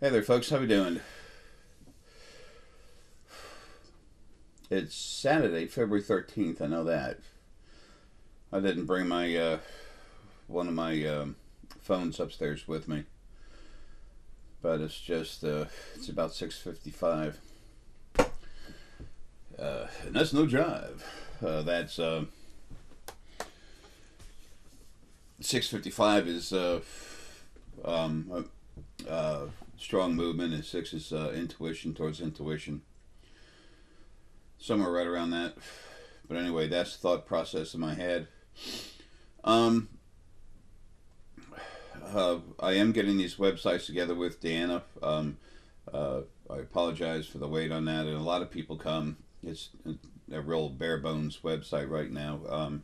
Hey there, folks. How we doing? It's Saturday, February 13th. I know that. I didn't bring my one of my phones upstairs with me, but it's about 6:55, and that's no drive. That's 6:55 is strong movement, and six is intuition towards intuition. Somewhere right around that. But anyway, that's the thought process in my head. Um, I am getting these websites together with Deanna. I apologize for the wait on that, and a lot of people come. It's a real bare bones website right now.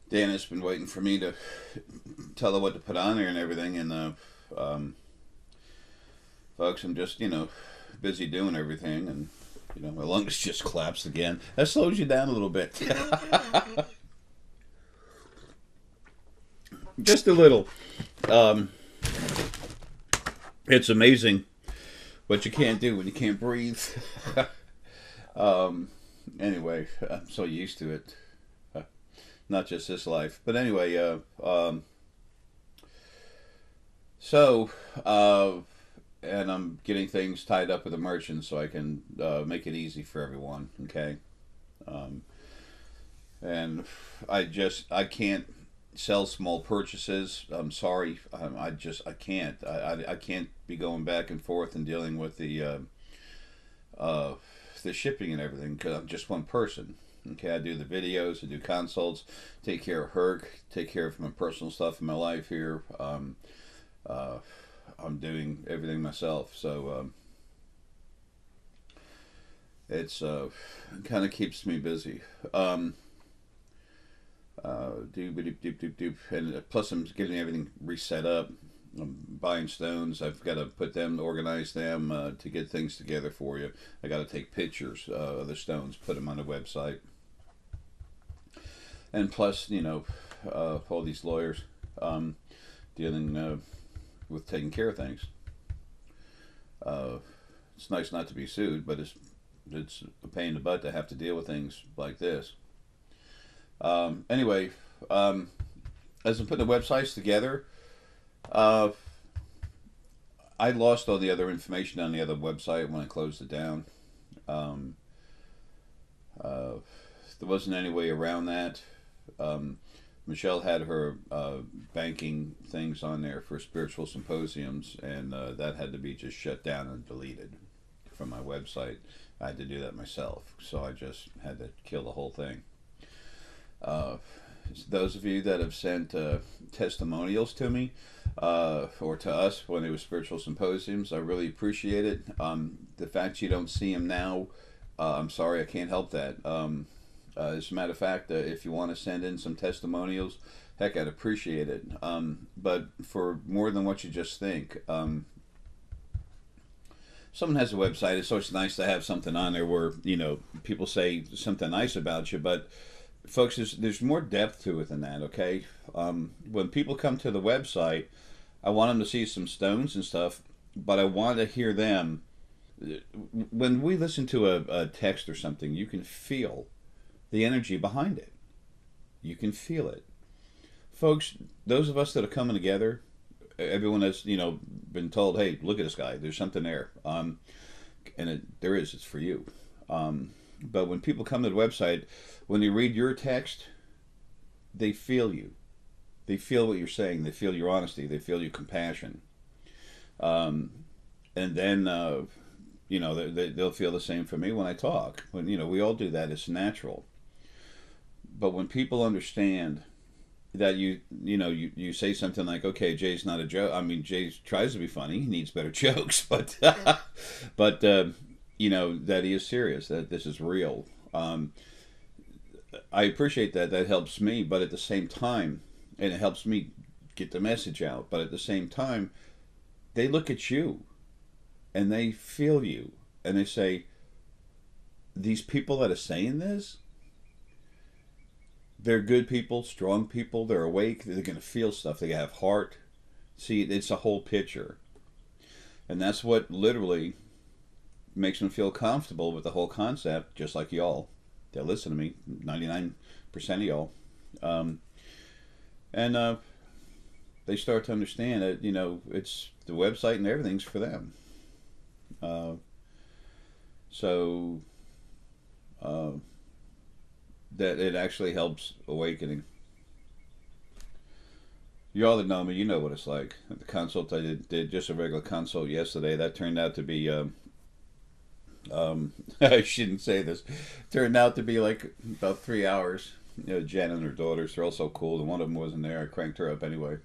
Deanna's been waiting for me to tell her what to put on there and everything, and folks, I'm just busy doing everything, and my lungs just collapsed again. That slows you down a little bit. Just a little. It's amazing what you can't do when you can't breathe. Anyway, I'm so used to it. Not just this life. But anyway, so, and I'm getting things tied up with the merchants so I can make it easy for everyone. Okay, um, and I can't sell small purchases. I'm sorry, I can't. I can't be going back and forth and dealing with the shipping and everything because I'm just one person. Okay, I do the videos, I do consults, take care of her, take care of my personal stuff in my life here. Uh, I'm doing everything myself, so it's kind of keeps me busy. Doop doop doop doop doop, and plus I'm getting everything reset up. I'm buying stones. I've got to put them, organize them to get things together for you. I got to take pictures of the stones, put them on the website, and plus all these lawyers dealing with taking care of things. Uh, it's nice not to be sued, but it's a pain in the butt to have to deal with things like this. Anyway, as I'm putting the websites together, uh, I lost all the other information on the other website when I closed it down. Um, uh, there wasn't any way around that. Um, Michelle had her banking things on there for spiritual symposiums, and that had to be just shut down and deleted from my website. I had to do that myself, so I just had to kill the whole thing. Uh, those of you that have sent testimonials to me or to us when it was spiritual symposiums, I really appreciate it. The fact you don't see them now, I'm sorry, I can't help that. As a matter of fact, if you want to send in some testimonials, heck, I'd appreciate it. But for more than what you just think, someone has a website. It's always nice to have something on there where people say something nice about you. But folks, there's more depth to it than that. Okay, when people come to the website, I want them to see some stones and stuff, but I want to hear them. When we listen to a text or something, you can feel the energy behind it. You can feel it. Folks, those of us that are coming together, everyone has, been told, hey, look at this guy, there's something there. And there is, it's for you. But when people come to the website, when they read your text, they feel you. They feel what you're saying. They feel your honesty. They feel your compassion. And then, they'll feel the same for me when I talk. When, we all do that. It's natural. But when people understand that you say something like, okay, Jay's not a joke. I mean, Jay tries to be funny. He needs better jokes, but that he is serious. That this is real. I appreciate that. That helps me. But at the same time, and it helps me get the message out. But at the same time, they look at you, and they feel you, and they say, these people that are saying this, they're good people, strong people. They're awake. They're going to feel stuff. They have heart. See, it's a whole picture. And that's what literally makes them feel comfortable with the whole concept, just like y'all. They listen to me, 99% of y'all. Um, and they start to understand that, it's the website and everything's for them. Uh, so uh, that it actually helps awakening. You all that know me, you know what it's like. The consult I did just a regular consult yesterday. That turned out to be, I shouldn't say this, turned out to be like about 3 hours. Jen and her daughters, they're all so cool. And one of them wasn't there. I cranked her up anyway.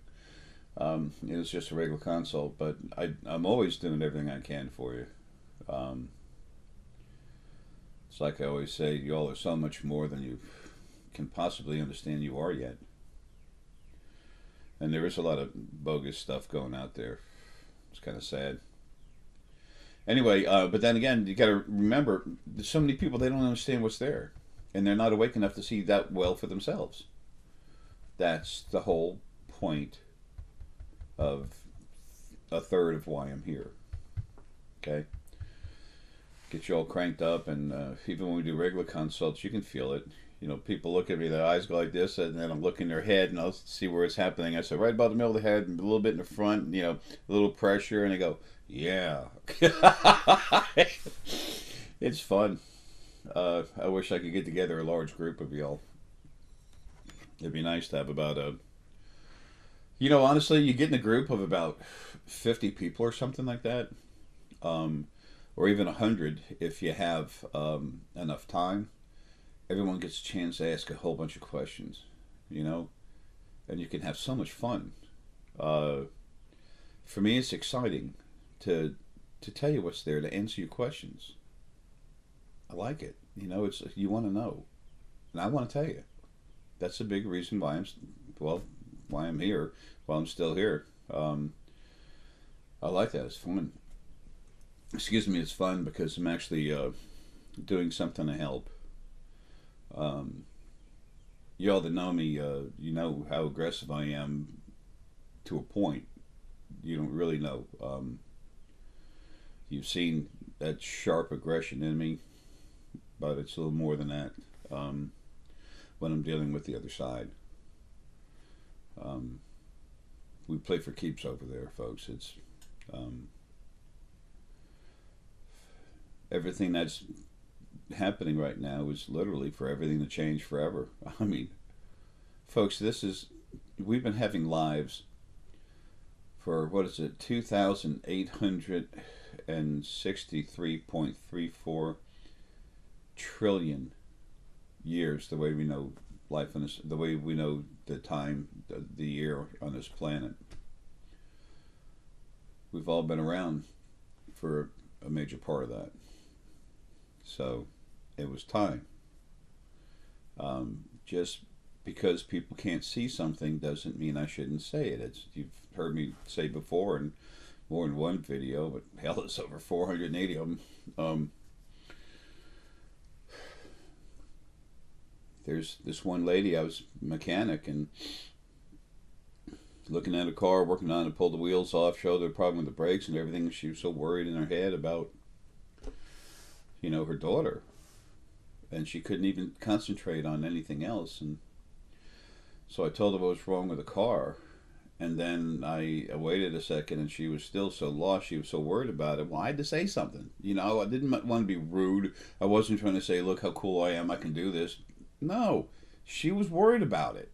It was just a regular consult, but I'm always doing everything I can for you. Um, it's like I always say, you all are so much more than you can possibly understand you are yet. And there is a lot of bogus stuff going out there. It's kind of sad. Anyway, but then again, you got to remember, there's so many people, they don't understand what's there. And they're not awake enough to see that well for themselves. That's the whole point of a third of why I'm here. Okay? Get you all cranked up, and even when we do regular consults, you can feel it. People look at me, their eyes go like this, and then I'm looking their head, and I'll see where it's happening. I say, right about the middle of the head, a little bit in the front, a little pressure, and they go, yeah. It's fun. I wish I could get together a large group of y'all. It'd be nice to have about honestly, you get in a group of about 50 people or something like that, or even 100 if you have enough time. Everyone gets a chance to ask a whole bunch of questions, and you can have so much fun. For me, it's exciting to tell you what's there, to answer your questions. I like it. It's you want to know, and I want to tell you. That's a big reason why I'm here, while I'm still here. I like that. It's fun. Excuse me, it's fun because I'm actually doing something to help. You all that know me, you know how aggressive I am to a point. You don't really know. You've seen that sharp aggression in me, but it's a little more than that when I'm dealing with the other side. We play for keeps over there, folks. It's everything that's happening right now is literally for everything to change forever. I mean, folks, we've been having lives for, 2,863.34 trillion years, the way we know life on this, the way we know the time, the year on this planet. We've all been around for a major part of that. So it was time. Just because people can't see something doesn't mean I shouldn't say it. You've heard me say before in more than one video, but hell, it's over 480 of them. There's this one lady, I was a mechanic, and looking at a car, working on it, pulled the wheels off, showed her a problem with the brakes and everything. She was so worried in her head about, her daughter. And she couldn't even concentrate on anything else. And so I told her what was wrong with the car. And then I waited a second, and she was still so lost. She was so worried about it. Well, I had to say something. I didn't want to be rude. I wasn't trying to say, look how cool I am, I can do this. No, she was worried about it.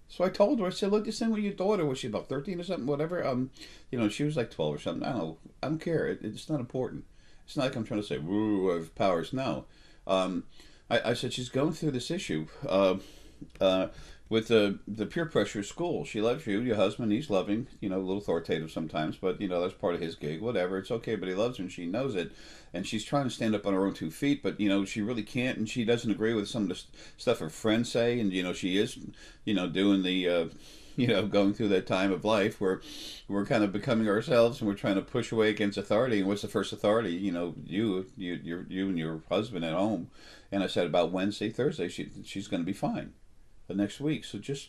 So I told her, I said, look, this thing with your daughter, was she about 13 or something, whatever? She was like 12 or something. I don't know. I don't care. It's not important. It's not like I'm trying to say, woo, I have powers. No. I said, she's going through this issue with the peer pressure at school. She loves you, your husband, he's loving, a little authoritative sometimes, but, that's part of his gig, whatever. It's okay, but he loves her, and she knows it. And she's trying to stand up on her own 2 feet, but, she really can't, and she doesn't agree with some of the stuff her friends say, and, she is, doing the... going through that time of life where we're kind of becoming ourselves, and we're trying to push away against authority. And what's the first authority? You and your husband at home. And I said about Wednesday, Thursday, she's going to be fine the next week. So just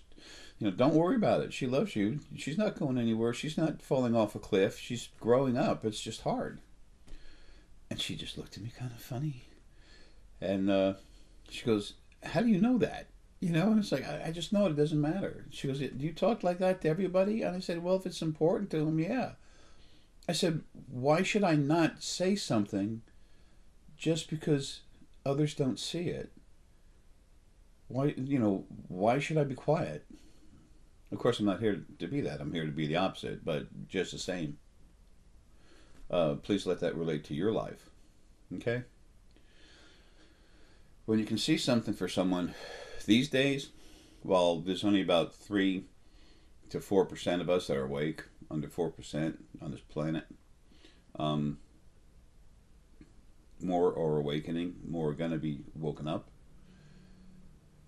Don't worry about it. She loves you. She's not going anywhere. She's not falling off a cliff. She's growing up. It's just hard. And she just looked at me kind of funny. And she goes, how do you know that? And it's like, I just know it doesn't matter. She goes, do you talk like that to everybody? And I said, well, if it's important to them, yeah. I said, why should I not say something just because others don't see it? Why should I be quiet? Of course, I'm not here to be that. I'm here to be the opposite, but just the same. Please let that relate to your life. Okay? When you can see something for someone these days, while there's only about 3 to 4% of us that are awake, under 4% on this planet, more are awakening, more are going to be woken up.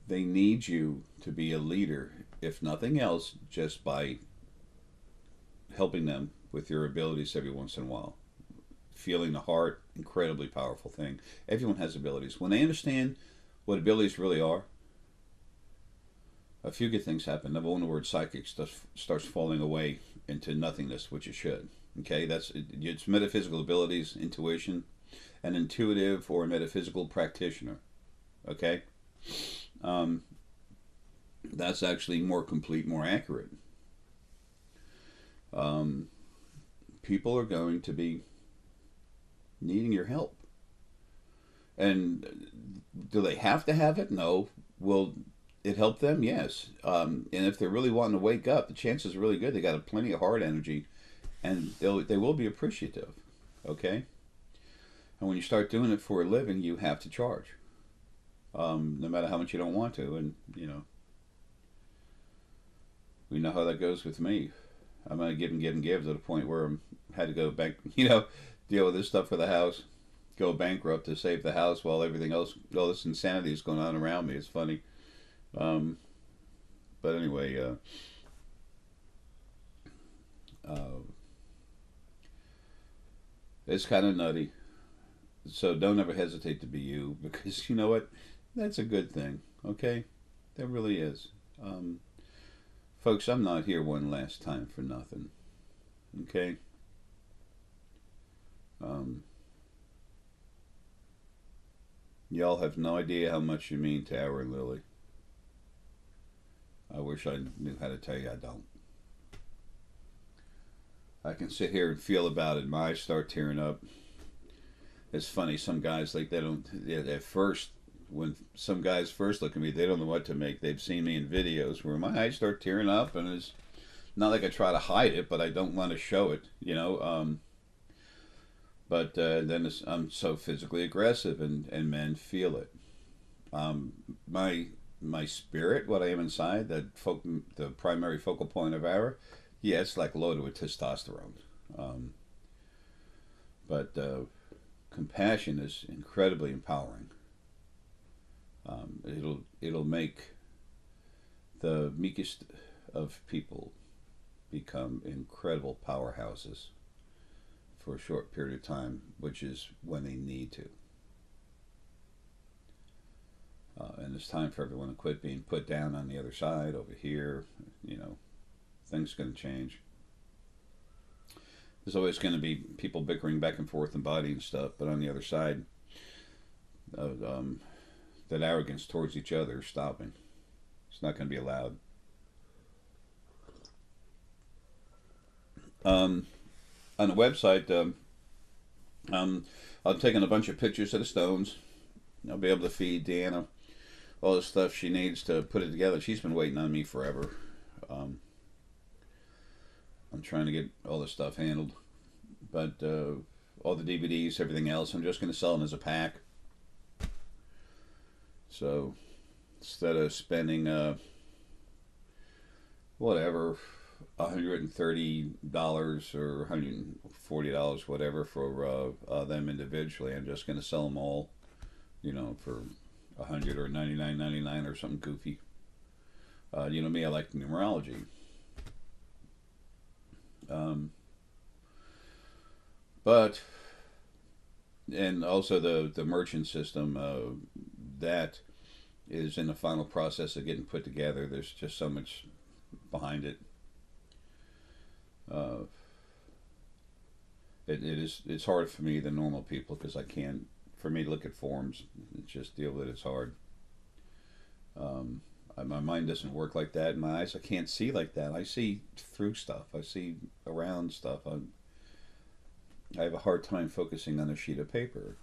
They need you to be a leader, if nothing else, just by helping them with your abilities every once in a while. Feeling the heart, incredibly powerful thing. Everyone has abilities. When they understand what abilities really are, a few good things happen. Number one, the word psychic starts falling away into nothingness, which it should. Okay, it's metaphysical abilities, intuition, an intuitive or a metaphysical practitioner. Okay, that's actually more complete, more accurate. People are going to be needing your help. And do they have to have it? No. Will it help them? Yes. And if they're really wanting to wake up, the chances are really good. They got plenty of heart energy, and they will be appreciative. Okay? And when you start doing it for a living, you have to charge. No matter how much you don't want to. And, we know how that goes with me. I'm going to give to the point where I had to go back, deal with this stuff for the house, go bankrupt to save the house while everything else, all this insanity is going on around me. It's funny. But anyway, it's kind of nutty. So don't ever hesitate to be you, because you know what? That's a good thing. Okay? That really is. Folks, I'm not here one last time for nothing. Okay? Y'all have no idea how much you mean to our Lily. I wish I knew how to tell you. I don't. I can sit here and feel about it. My eyes start tearing up. It's funny. Some guys, like, they don't, at first, when some guys first look at me, they don't know what to make. They've seen me in videos where my eyes start tearing up, and it's not like I try to hide it, but I don't want to show it, But then I'm so physically aggressive, and men feel it. My spirit, what I am inside, the primary focal point of our, yeah, it's like loaded with testosterone. But compassion is incredibly empowering. It'll make the meekest of people become incredible powerhouses for a short period of time, which is when they need to. And it's time for everyone to quit being put down on the other side, over here. Things are going to change. There's always going to be people bickering back and forth in body and stuff, but on the other side, that arrogance towards each other is stopping. It's not going to be allowed. On the website, I'm taking a bunch of pictures of the stones. I'll be able to feed Deanna all the stuff she needs to put it together. She's been waiting on me forever. I'm trying to get all this stuff handled. But all the DVDs, everything else, I'm just going to sell them as a pack. So instead of spending whatever, $130 or $140, whatever, for them individually, I'm just going to sell them all, for $100 or $99.99 or something goofy. Me, I like numerology. But, and also the merchant system, that is in the final process of getting put together. There's just so much behind it. Uh, it's hard for me than normal people because I can't. For me to look at forms, just deal with it. It's hard. My mind doesn't work like that. My eyes, I can't see like that. I see through stuff. I see around stuff. I have a hard time focusing on a sheet of paper.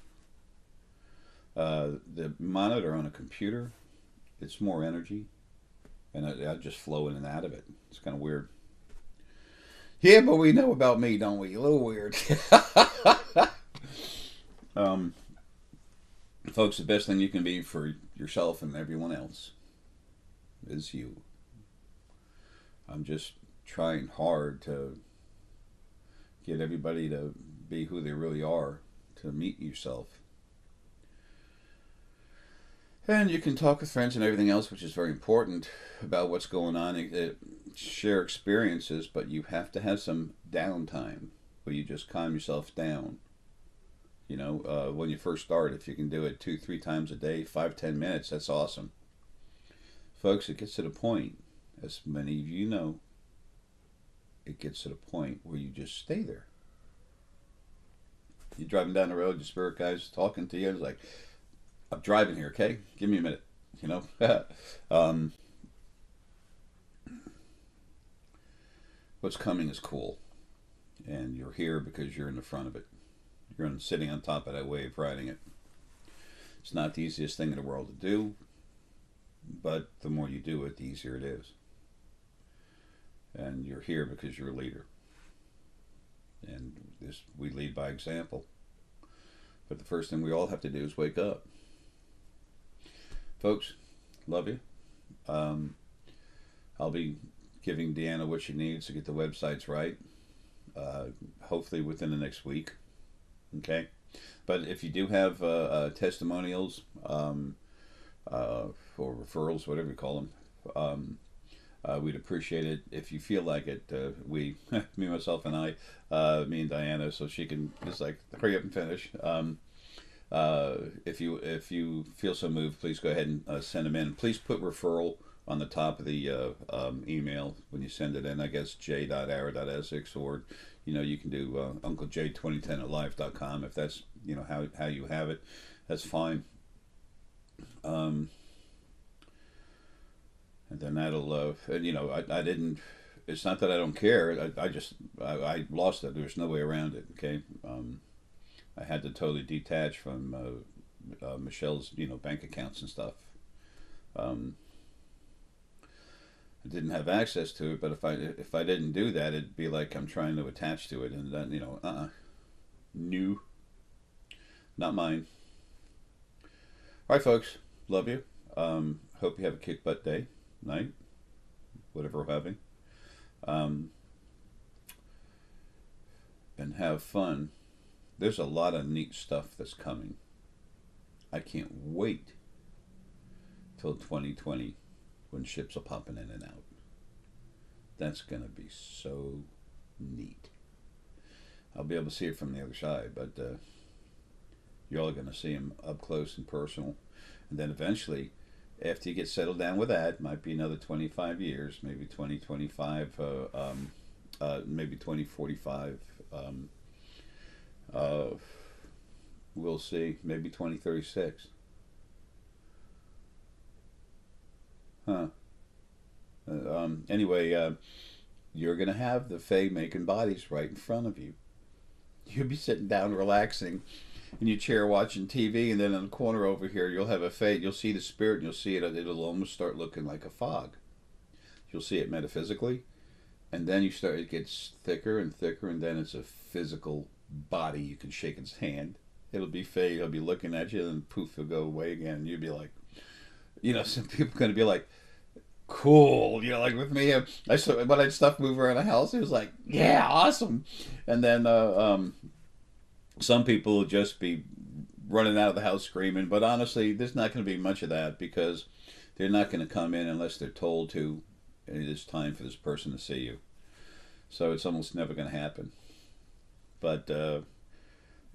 The monitor on a computer, it's more energy, and I just flow in and out of it. It's kind of weird. Yeah, but we know about me, don't we? A little weird. um, Folks, the best thing you can be for yourself and everyone else is you. I'm just trying hard to get everybody to be who they really are, to meet yourself. And you can talk with friends and everything else, which is very important about what's going on. Share experiences, but you have to have some downtime where you just calm yourself down. You know, when you first start, if you can do it 2-3 times a day, 5-10 minutes, that's awesome. Folks, it gets to the point, as many of you know, it gets to the point where you just stay there. You're driving down the road, your spirit guy's talking to you, and it's like, I'm driving here, okay? Give me a minute, you know? What's coming is cool, and you're here because you're in the front of it. You're sitting on top of that wave, riding it. It's not the easiest thing in the world to do, but the more you do it, the easier it is. And you're here because you're a leader. And we lead by example. But the first thing we all have to do is wake up. Folks, love you. I'll be giving Deanna what she needs to get the websites right. Hopefully within the next week. Okay? But if you do have testimonials or referrals, whatever you call them, we'd appreciate it if you feel like it. Me, myself, and I, me and Diana, so she can just like hurry up and finish. If you feel so moved, please go ahead and send them in. Please put referral on the top of the email when you send it in. I guess j.ara.essex, or you can do unclej2010@live.com if that's how you have it. That's fine. And then that'll, I didn't, it's not that I don't care, I lost it, there's no way around it, okay? I had to totally detach from Michelle's, bank accounts and stuff. I didn't have access to it, but if I didn't do that, it'd be like I'm trying to attach to it, and then, new, not mine. All right, folks, love you. Hope you have a kick butt day. Night, whatever we're having, and have fun. There's a lot of neat stuff that's coming. I can't wait till 2020 when ships are popping in and out. That's gonna be so neat. I'll be able to see it from the other side, but you're all gonna see them up close and personal, and then eventually, after you get settled down with that, might be another 25 years, maybe 2025, maybe 2045. We'll see. Maybe 2036. Huh. Anyway, you're going to have the Fae making bodies right in front of you. You'll be sitting down relaxing in your chair watching TV, and then in the corner over here you'll have a Fae. You'll see the spirit, and you'll see it. It'll almost start looking like a fog. You'll see it metaphysically, and then it gets thicker and thicker, and then it's a physical body. You can shake its hand. It'll be Fae. It'll be looking at you, and poof, it'll go away again. And you'll be like, some people are going to be like, cool, like with me, I saw when I'd stuff move around the house, it was like, yeah, awesome. And then some people will just be running out of the house screaming, but honestly, there's not going to be much of that because they're not going to come in unless they're told to, and it is time for this person to see you. So it's almost never going to happen. But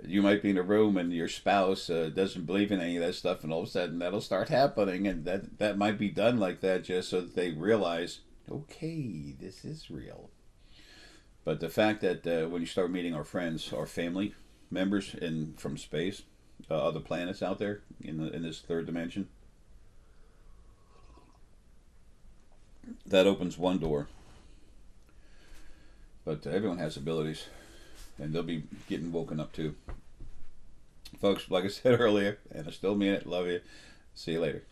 you might be in a room and your spouse doesn't believe in any of that stuff, and all of a sudden that'll start happening, and that might be done like that just so that they realize okay, this is real. But the fact that when you start meeting our friends, our family members from space, other planets out there in this third dimension, that opens one door. But everyone has abilities, and they'll be getting woken up too. Folks, like I said earlier, and I still mean it, love you. See you later.